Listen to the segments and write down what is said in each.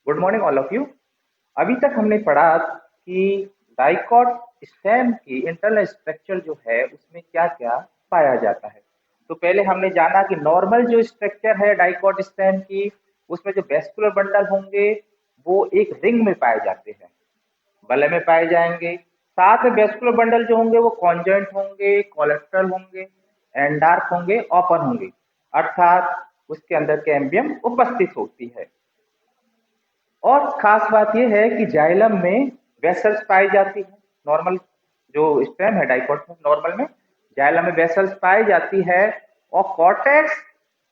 Good morning all of you. अभी तक हमने पढ़ा कि डाइकॉट स्टेम की इंटरनल स्ट्रक्चर जो है उसमें क्या क्या पाया जाता है। तो पहले हमने जाना कि नॉर्मल जो स्ट्रक्चर है डाइकॉट स्टेम की, उसमें जो वेस्कुलर बंडल होंगे वो एक रिंग में पाए जाते हैं, बल्ले में पाए जाएंगे। साथ में वेस्कुलर बंडल जो होंगे वो कॉन्जॉइंट होंगे, कोलेक्ट्रल होंगे, एंडार्क होंगे, ओपन होंगे, अर्थात उसके अंदर कैम्बियम उपस्थित होती है। और खास बात यह है कि जाइलम में वेसल्स पाई जाती है। नॉर्मल जो स्टेम है डाइकोट में, नॉर्मल में जाइलम में वेसल्स पाई जाती है, और कॉर्टेक्स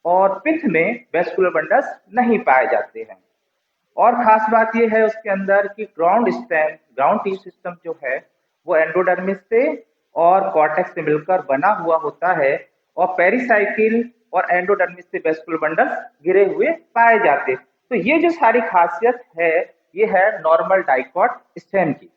और पिथ में वेस्कुलर बंडल्स नहीं पाए जाते हैं। और खास बात यह है उसके अंदर कि ग्राउंड टी सिस्टम जो है वो एंडोडर्मिस से और कॉर्टेक्स से मिलकर बना हुआ होता है, और पेरिसाइकिल और एंडोडर्मिस से वेस्कुलर बंडल घिरे हुए पाए जाते। तो ये जो सारी खासियत है, ये है नॉर्मल डाइकॉट स्टेम की।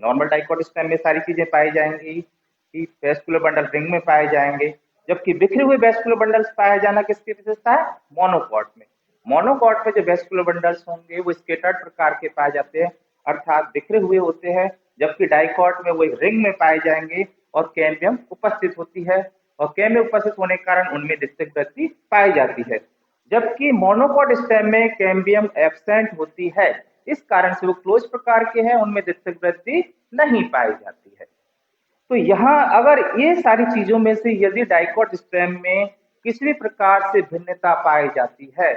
नॉर्मल डाइकॉट स्टेम में सारी चीजें पाई जाएंगी कि वेस्कुलर बंडल रिंग में पाए जाएंगे, जबकि बिखरे हुए वेस्कुलर बंडल्स पाया जाना किसकी विशेषता है? मोनोकॉट में। मोनोकॉट में जो वेस्कुलर बंडल्स होंगे वो स्केटर्ड प्रकार के पाए जाते हैं, अर्थात बिखरे हुए होते हैं, जबकि डाइकॉट में वो एक रिंग में पाए जाएंगे और कैम्बियम उपस्थित होती है, और कैम्बियम उपस्थित होने के कारण उनमें डिस्टिक वृद्धि पाई जाती है। जबकि मोनोकॉट स्टेम में कैम्बियम एब्सेंट होती है, इस कारण से वो क्लोज प्रकार के हैं, उनमें डिस्टिक वृद्धि नहीं पाई जाती है। तो यहाँ अगर ये सारी चीजों में से यदि डाइकॉट स्टेम में किसी भी प्रकार से भिन्नता पाई जाती है,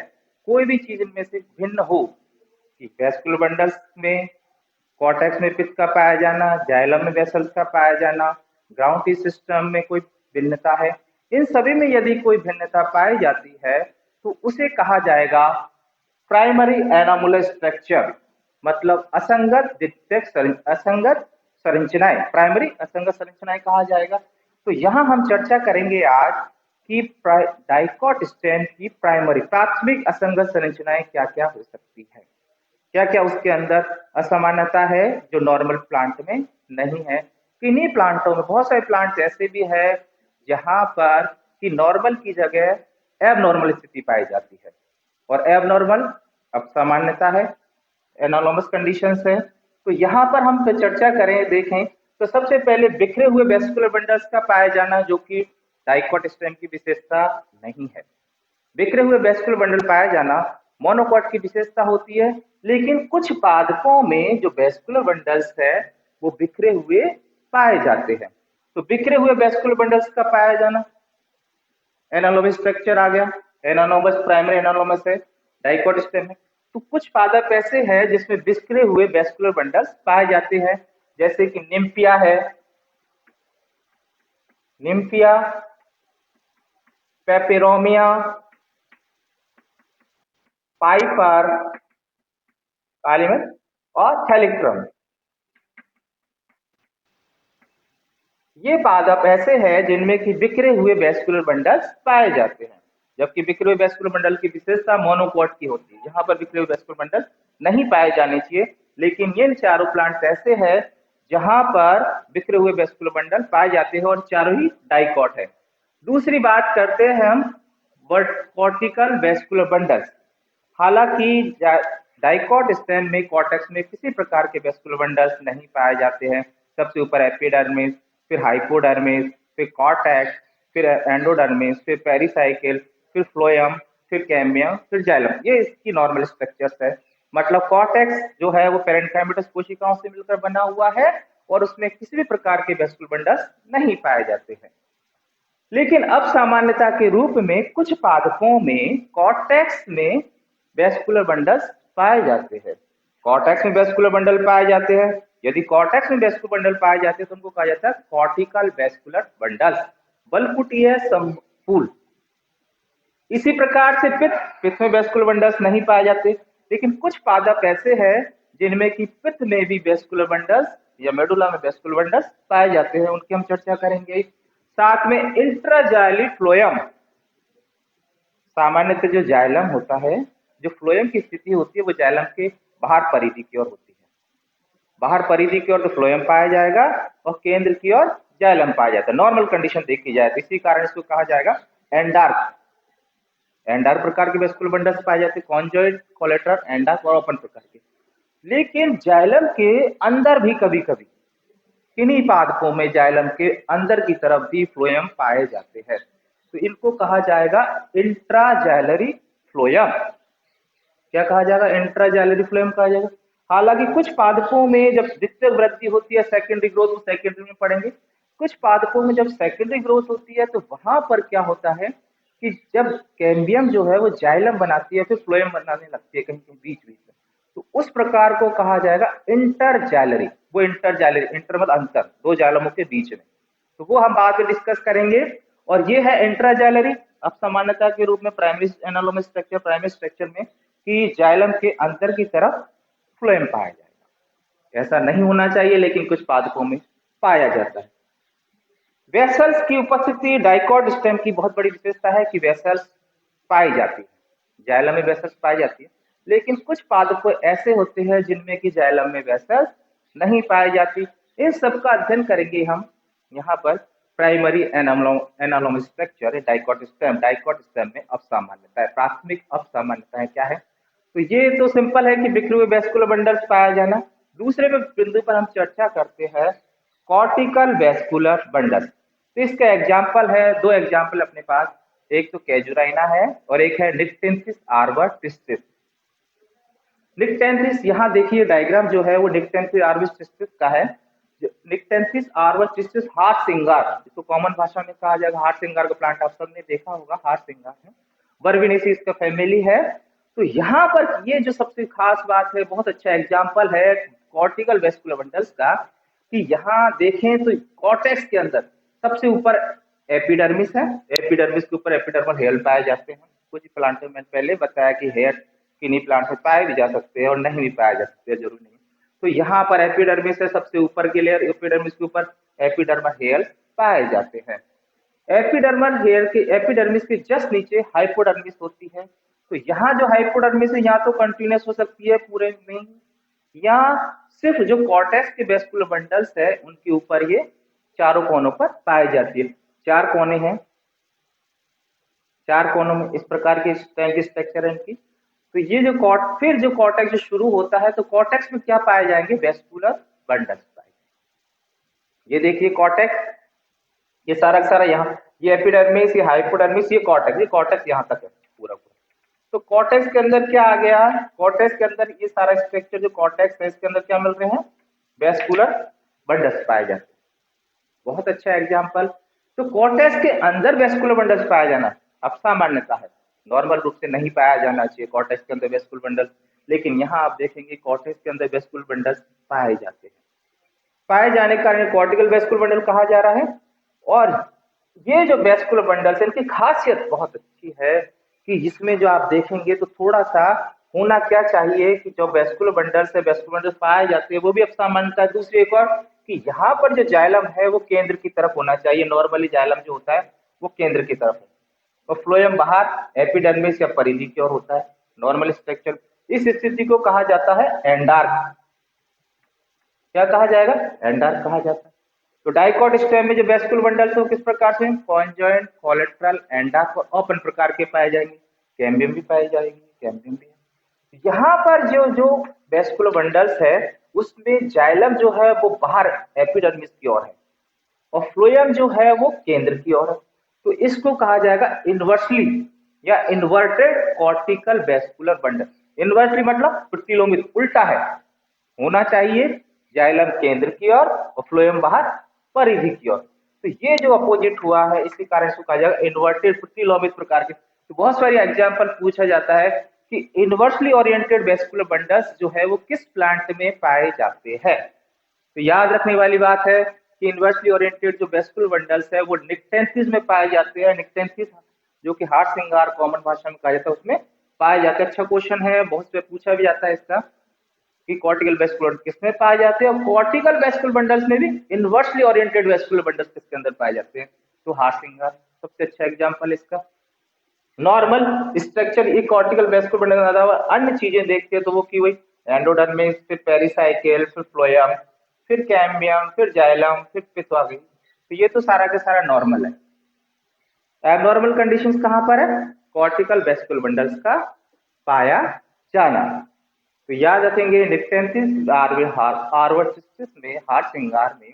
कोई भी चीज इनमें से भिन्न हो, कि वेस्कुलर बंडल्स में कॉर्टेक्स में पित्त का पाया जाना, जाइलम में वेसल्स का पाया जाना, ग्राउंड टी सिस्टम में कोई भिन्नता है, इन सभी में यदि कोई भिन्नता पाई जाती है तो उसे कहा जाएगा प्राइमरी एनामुलर स्ट्रक्चर, मतलब असंगत संरचनाएं, प्राइमरी असंगत संरचनाएं कहा जाएगा। तो यहाँ हम चर्चा करेंगे आज कि डाइकॉट स्टेम की प्राइमरी प्राथमिक असंगत संरचनाएं क्या क्या हो सकती है, क्या क्या उसके अंदर असामान्यता है जो नॉर्मल प्लांट में नहीं है। किन्हीं प्लांटों में, बहुत सारे प्लांट्स ऐसे भी है जहां पर कि नॉर्मल की जगह एबनॉर्मल स्थिति पाई जाती है, और एबनॉर्मल अब सामान्यता है, एनालॉमस कंडीशंस है। तो यहाँ पर हम चर्चा करें, देखें तो सबसे पहले बिखरे हुए वेस्कुलर बंडल्स का पाया जाना, जो कि डाइकॉट स्टेम की विशेषता नहीं है। बिखरे हुए वेस्कुलर बंडल पाया जाना मोनोकॉट की विशेषता होती है, लेकिन कुछ पादपों में जो वेस्कुलर बंडल्स है वो बिखरे हुए पाए जाते हैं। तो बिखरे हुए वेस्कुलर बंडल्स का पाया जाना, एनालॉमस स्ट्रक्चर आ गया, एनालॉमस प्राइमरी एनालॉमस है डाइकॉट स्टेम में। तो कुछ पादप ऐसे हैं जिसमें बिखरे हुए वेस्कुलर बंडल्स पाए जाते हैं, जैसे कि निम्पिया है, निम्पिया, पेपेरोमिया, पाइपर, कालीमन और थैलिक्ट्रम। ये पादप ऐसे हैं जिनमें कि बिखरे हुए वेस्कुलर बंडल्स पाए जाते हैं, जबकि बिखरे हुए वेस्कुलर बंडल की विशेषता मोनोकॉट की होती है, यहाँ पर बिखरे हुए वेस्कुलर बंडल नहीं पाए जाने चाहिए। लेकिन ये चारों प्लांट्स ऐसे हैं जहां पर बिखरे हुए वेस्कुलर बंडल पाए जाते हैं, और चारों ही डाइकॉट है। दूसरी बात करते हैं हम कॉर्टिकल वेस्कुलर बंडल्स। हालांकि डाइकॉट स्टेम में कॉर्टेक्स में किसी प्रकार के वेस्कुलर बंडल्स नहीं पाए जाते हैं। सबसे ऊपर एपिडर्मिस, फिर हाइपोडर्मिस, फिर कॉर्टेक्स, फिर एंडोडर्मिस, फिर पेरिसाइकिल, फिर फ्लोएम, फिर कैम्बियम, फिर जाइलम। ये इसकी नॉर्मल स्ट्रक्चर्स है। मतलब कॉर्टेक्स जो है वो पेरेन्काइमेटस कोशिकाओं से मिलकर बना हुआ है, और उसमें किसी भी प्रकार के वेस्कुलर बंडल्स नहीं पाए जाते हैं। लेकिन अब सामान्यता के रूप में कुछ पादपों में कॉर्टेक्स में वेस्कुलर बंडल्स पाए जाते हैं। कॉर्टेक्स में वेस्कुलर बंडल पाए जाते हैं। यदि कॉर्टेक्स में वेस्कुलर बंडल पाए जाते हैं तो उनको कहा जाता है कॉर्टिकल वेस्कुलर बंडल्स, बलकुटीय संफूल। इसी प्रकार से पित्त, पित्त में वेस्कुलर बंडल्स नहीं पाए जाते, लेकिन कुछ पादप ऐसे हैं जिनमें कि पित्त में भी वेस्कुलर बंडल्स या मेडुला में वेस्कुलर बंडल्स पाए जाते हैं, उनकी हम चर्चा करेंगे। साथ में इंट्राजाइली फ्लोएम, सामान्यतः जो जाइलम होता है, जो फ्लोएम की स्थिति होती है वो जाइलम के बाहर परिधि की ओर होती है। बाहर परिधि की ओर तो फ्लोएम पाया जाएगा, और केंद्र की ओर जाइलम पाया जाता है। नॉर्मल कंडीशन देखी जाए तो इसी कारण इसको कहा जाएगा एंडार्क। एंडार प्रकार के वेस्कुलर बंडल्स पाए जाते हैं, कॉन्जॉइंट, कोलेटरल, एंडार और ओपन प्रकार के। लेकिन जाइलम के अंदर भी कभी कभी किन्हीं पादपों में जाइलम के अंदर की तरफ भी फ्लोएम पाए जाते हैं, तो इनको कहा जाएगा इंट्राजाइलरी फ्लोएम। क्या कहा जाएगा? इंट्राजाइलरी फ्लोएम कहा जाएगा। हालांकि कुछ पादपों में जब द्वितीय वृद्धि होती है, सेकेंडरी ग्रोथ, सेकेंडरी में पढ़ेंगे। कुछ पादपों में जब सेकेंडरी ग्रोथ होती है तो वहां पर क्या होता है कि जब कैम्बियम जो है वो जाइलम बनाती है, फिर फ्लोएम बनाने लगती है कहीं कहीं बीच बीच में, तो उस प्रकार को कहा जाएगा इंटरजाइलरी। वो इंटरजाइलरी, इंटर मतलब अंतर, दो जाइलमों के बीच में, तो वो हम बाद में डिस्कस करेंगे। और ये है इंट्राजाइलरी। अब सामान्यता के रूप में प्राइमरी एनालोमस स्ट्रक्चर, प्राइमरी स्ट्रक्चर में कि जाइलम के अंदर की तरफ फ्लोएम पाया जाएगा। ऐसा नहीं होना चाहिए, लेकिन कुछ पादपों में पाया जाता है। वेसल्स की उपस्थिति डाइकॉट स्टेम की बहुत बड़ी विशेषता है कि वेसल्स पाई जाती है, जाइलम में वेसल्स पाई जाती है। लेकिन कुछ पादप ऐसे होते हैं जिनमें कि जाइलम में वेसल्स नहीं पाई जाती। इन सब का अध्ययन करेंगे हम यहाँ पर। प्राइमरी एनालोम स्ट्रक्चर डाइकॉट स्टेम में असामान्यता, प्राथमिक असामान्यताएं क्या है? तो ये तो सिंपल है कि बिखरे हुए वेस्कुलर बंडल्स पाया जाना। दूसरे में बिंदु पर हम चर्चा करते हैं कॉर्टिकल वेस्कुलर बंडल। तो इसका एग्जाम्पल है, दो एग्जाम्पल अपने पास, एक तो कैजुराइना है और एक है निक्टेंथिस आर्बर ट्रिस्टिस। निक्टेंथिस, यहाँ देखिए डायग्राम जो है वो निक्टेंथिस आर्बर ट्रिस्टिस का है। निक्टेंथिस आर्बर ट्रिस्टिस हाथ सिंगार, इसको कॉमन भाषा में कहा जाएगा हाथ सिंगार का प्लांट, आप सबने देखा होगा, हाथ सिंगार है, वर्बिनेसी इसका फैमिली है। तो यहाँ पर ये जो सबसे खास बात है, बहुत अच्छा एग्जाम्पल है कॉर्टिकल वेस्कुलर बंडल्स का, कि यहाँ देखें तो कॉर्टेक्स के अंदर सबसे ऊपर एपिडर्मिस है, एपिडर्मिस के ऊपर एपिडर्मल हेयर पाए जाते हैं। कुछ प्लांटों में पहले बताया कि हेयर किन्हीं प्लांट में पाए भी जा सकते हैं और नहीं भी पाए जा सकते, जरूरी नहीं। तो यहाँ पर एपिडर्मिस है सबसे ऊपर की लेयर, एपिडर्मिस के ऊपर एपिडर्मल हेयर पाए जाते हैं। एपिडर्मल हेयर के, एपिडर्मिस के जस्ट नीचे हाइपोडर्मिस होती है। तो यहाँ जो हाइपोडर्मिस है या तो कंटिन्यूस हो सकती है पूरे में, या सिर्फ जो कॉर्टेक्स के वेस्कुलर बंडल्स है उनके ऊपर ये चारों कोनों पर पाई जाती है। चार कोने हैं, चार कोनों में इस प्रकार की स्ट्रक्चर है इनकी। तो ये जो फिर जो कॉर्टेक्स जो शुरू होता है, तो कॉर्टेक्स में क्या पाए जाएंगे? वेस्कुलर बंडल्स पाए। ये देखिए कॉर्टेक्स, ये सारा सारा यहाँ, ये एपिडर्मिस, ये हाइपोडर्मिस, ये कॉर्टेक्स यहाँ तक है पूरा पूरा। तो कॉर्टेक्स के अंदर क्या आ गया? कॉर्टेक्स के अंदर ये सारा स्ट्रक्चर जो कॉर्टेक्स है इसके अंदर क्या मिल रहे हैं? वेस्कुलर बंडल्स पाए जाते हैं। बहुत अच्छा एग्जाम्पल। तो कॉर्टेक्स के अंदर वेस्कुलर बंडल्स पाया जाना असामान्यता है, नॉर्मल रूप से नहीं पाया जाना चाहिए कॉर्टेक्स के अंदर वेस्कुलर बंडल्स। लेकिन यहाँ आप देखेंगे कॉर्टेक्स के अंदर वेस्कुलर बंडल्स पाए जाते हैं। पाए जाने के कारण कॉर्टिकल वेस्कुलर बंडल कहा जा रहा है। और ये जो वेस्कुलर बंडल्स है इनकी खासियत बहुत अच्छी है कि जिसमें जो आप देखेंगे तो थोड़ा सा होना क्या चाहिए कि जो वेस्कुलर बंडल्स है, वेस्कुलर बंडल्स पाए जाते हैं वो भी अब सामान्यता है। दूसरी एक और कि यहाँ पर जो जाइलम है वो केंद्र की तरफ होना चाहिए। नॉर्मली जाइलम जो होता है वो केंद्र की तरफ है और फ्लोएम बाहर एपिडर्मिस या परिधि की ओर होता है नॉर्मल स्ट्रक्चर। इस स्थिति को कहा जाता है एंडार्क। क्या कहा जाएगा? एंडार्क कहा जाता है। तो डाइकॉट स्टेम में जो वेस्कुलर बंडल्स हो किस प्रकार से? कॉन्जॉइंट, कोलेटरल, एंडार्क और ओपन प्रकार के पाए जाएंगे। कैम्बियम भी पाई जाएगी, कैम्बियम भी है। यहाँ पर जो जो वेस्कुलर बंडल्स है उसमें जाइलम जो है वो बाहर एपिडर्मिस की ओर है और फ्लोएम जो है वो केंद्र की ओर है। तो इसको कहा जाएगा इनवर्सली या inverted cortical vascular bundle. Inversely मतलब प्रतिलोमित, उल्टा है, होना चाहिए जाइलम केंद्र की ओर और फ्लोएम बाहर परिधि की ओर। तो ये जो अपोजिट हुआ है इसी कारण इसको कहा जाएगा इन्वर्टेड प्रतिलोमित प्रकार के। तो बहुत सारी एग्जांपल पूछा जाता है कि इन्वर्सली ओरिएंटेड वेस्कुलर बंडल्स जो है वो किस प्लांट में पाए जाते हैं। तो याद रखने वाली बात है कि इन्वर्सली ओरिएंटेड जो वेस्कुलर बंडल्स है वो निक्टेंथिस में पाए जाते हैं। निक्टेंथिस जो कि हार्ट सिंगार कॉमन भाषा में कहा जाता है उसमें पाए जाते हैं। अच्छा क्वेश्चन है, बहुत से पूछा भी जाता है इसका कि कॉर्टिकल वेस्कुलर किसमें पाए जाते हैं और कॉर्टिकल वेस्कुलर बंडल्स में भी इन्वर्सली ओरिएंटेड वेस्कुलर बंडल्स किसके अंदर पाए जाते हैं। तो हार्ट सिंगार सबसे अच्छा एग्जांपल है इसका। नॉर्मल स्ट्रक्चर ये कॉर्टिकल वेस्कुलर बंडल के अलावा अन्य चीजें देखते हैं तो वो की वही एंडोडर्मिस, फिर पेरिसाइकिल, फिर फ्लोएम, फिर कैम्बियम, फिर जाइलम, फिर पित्वा गई। तो ये तो सारा का सारा नॉर्मल है। एबनॉर्मल कंडीशंस कहाँ पर है? कॉर्टिकल वेस्कुलर बंडल्स का पाया जाना। तो याद रखेंगे निक्टेंसिस आर्वर सिस्टम में हार्ट श्रृंगार में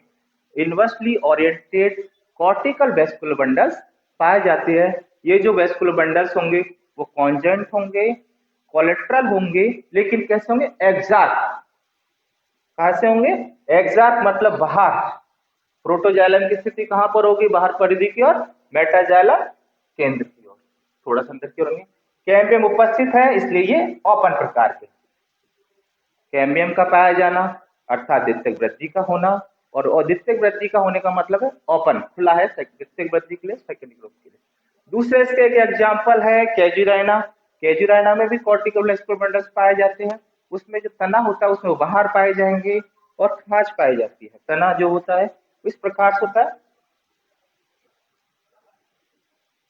inversely oriented cortical vascular bundles पाए जाते हैं। ये जो वेस्कुलर बंडल्स होंगे वो कॉन्जेंट होंगे, कोलेट्रल होंगे, लेकिन कैसे होंगे? एग्जैक्ट। कहां से होंगे? एग्जैक्ट मतलब बाहर। प्रोटोजाइलम की स्थिति कहां पर होगी? बाहर परिधि की ओर, मेटाजाइलम केंद्र की ओर। थोड़ा सा अंदर की ओर होंगे। कैम्बियम उपस्थित है इसलिए ये ओपन प्रकार के। कैम्बियम का पाया जाना अर्थात द्वितीयक वृद्धि का होना, और द्वितीयक वृद्धि का होने का मतलब है ओपन, खुला है द्वितीयक वृद्धि के लिए, सेकेंडरी ग्रोथ के लिए। दूसरे इसके एक एग्जाम्पल है कैजुराइना। कैजुराइना में भी कॉर्टिकल वेस्कुलर बंडल्स पाए जाते हैं। उसमें जो तना होता है उसमें बाहर पाए जाएंगे और खांच पाई जाती है। तना जो होता है इस प्रकार से होता है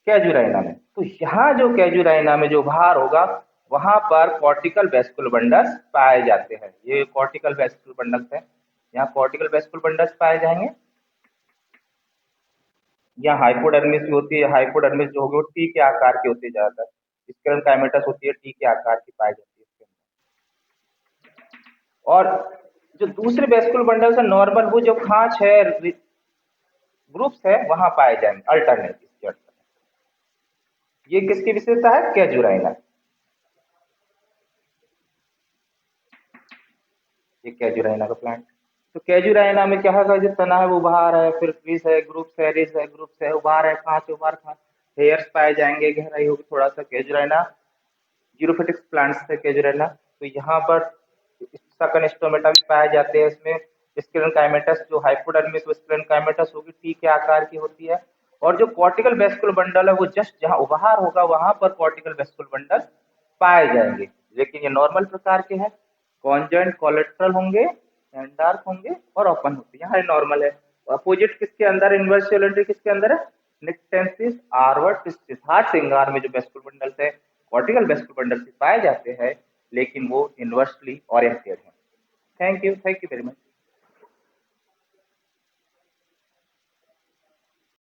कैजुराइना में। तो यहाँ जो कैजुराइना में जो भार होगा वहां पर कॉर्टिकल वेस्कुलर बंडल्स पाए जाते हैं। ये कॉर्टिकल वेस्कुलर बंडल्स है। यहाँ कॉर्टिकल वेस्कुलर बंडल्स पाए जाएंगे। यहाँ हाइपोडर्मिस भी होती है। हाइपोडर्मिस जो होगी वो टी के आकार की होती है ज्यादातर। स्क्लेरल काइमेटस होती है टी के आकार की पाई जाती है इसके अंदर। और जो दूसरे वेस्कुलर बंडल्स है नॉर्मल, वो जो खांच है ग्रुप्स है वहां पाए जाएंगे अल्टरनेट। ये किसकी विशेषता है? कैजुराइना। ये कैजुराइना का प्लांट। तो कैजुराइना में क्या होगा? जो तना है वो बाहर है, फिर क्रीज है, ग्रुप्स है, रिज है, ग्रुप्स है, उभार है, खांच उभार खांच, हेयर्स पाए जाएंगे, गहराई होगी थोड़ा सा। कैजुराइना जीरोफिटिक्स प्लांट्स है कैजुराइना। तो यहाँ पर सकन स्टोमेटा भी पाए जाते हैं इसमें। स्क्लेरल काइमेटस जो हाइपोडर्मिस स्क्लेरल काइमेटस होगी टी के आकार की होती है। और जो कॉर्टिकल वेस्कुलर बंडल है वो जस्ट जहां उभार होगा वहां पर कॉर्टिकल वेस्कुलर बंडल पाए जाएंगे। लेकिन ये नॉर्मल प्रकार के हैं। कॉन्जेंट कोलेट्रल होंगे, एंडार्क होंगे और ओपन होते हैं। यहाँ नॉर्मल है। अपोजिट किसके अंदर? इनवर्स सोलेंट्री किसके अंदर है? निक्टेंसिस आर्वर टिस्टिस हार्ट श्रृंगार में जो वेस्कुलर बंडल्स है कॉर्टिकल वेस्कुलर बंडल्स पाए जाते हैं, लेकिन वो इनवर्सली ओरिएंटेड है। Thank you very much.